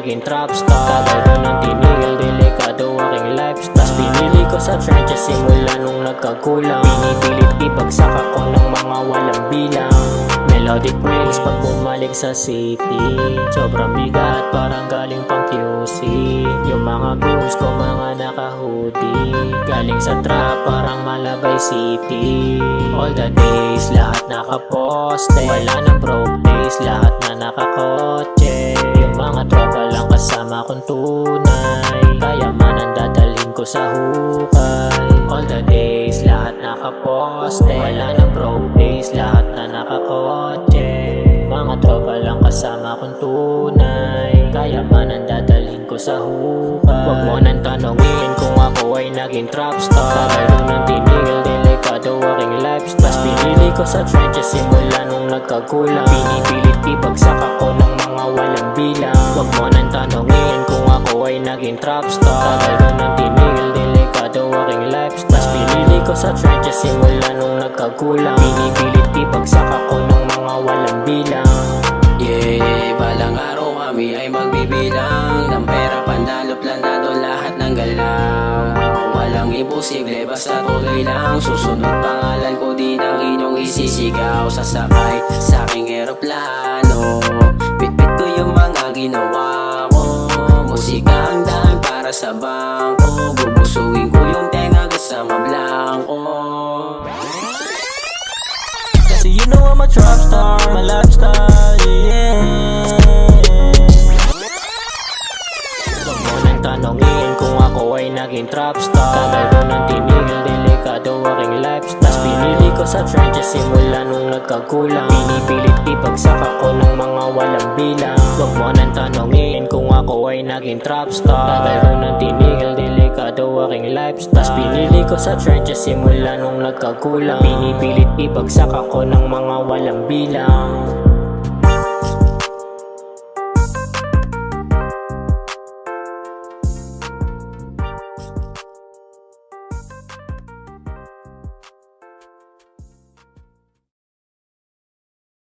naging trapstar. Tagal ko nang tinigil, delikado aking lifestyle. Tas pinili ko sa trenches simula nung nagkagulang. Pinipilit ibagsak ako ng mga walang bilang. Melodic praise pag bumalik sa city. Sobrang bigat parang galing pang QC. Yung mga goons ko mga naka-hoodie. Galing sa trap parang Malabay City. All the days lahat nakaposte. Wala nang broke days lahat na nakakotse. Yung mga tropa lang kasama kong tunay. Kaya man ang dadalhin ko sa hukay. All the days lahat nakaposte. Wala nang broke days lahat na nakakotse. Mga tropa lang kasama kong tunay. Kaya man ang dadalhin ko sa hukay. Huwag mo nang tanongin kung ako ay naging trapstar. Tagal ko nang tinigil, delikado aking lifestyle. Tas pinili ko sa trenches simula nung nagkagulang. Pinipilit ibagsak ako ng mga walang bilang. Huwag mo nang tanongin kung ako ay naging trapstar. Tagal ko nang tinigil, delikado aking lifestyle. Tas pinili ko sa trenches simula nung nagkagulang. Pinipilit ibagsak ako ng mga walang bilang. Yeah, balang araw kami ay magbibilang ng pera, pandalo, planado, lahat ng galaw. Walang imposible, basta tuloy lang. Susunod pangalan ko, di nang inyong isisigaw. Sasakay sa aking eroplano, bitbit ko yung mga ginawa ko. Musika ang daan para sa bangko. Bubusuin ko yung tenga kasama blanco. Kasi you know I'm a trapstar, my lifestyle, yeah. Huwag mo nang tanongin kung ako ay naging trapstar. Tagal ko nang tinigil, delikado aking lifestyle. Tas pinili ko sa trenches simula nung nagkagulang. Pinipilit ibagsak ako ng mga walang bilang. Huwag mo nang tanongin kung ako ay naging trapstar. Tagal ko nang tinigil, delikado aking lifestyle. Tas pinili ko sa trenches simula nung nagkagulang. Pinipilit ibagsak ako ng mga walang bilang.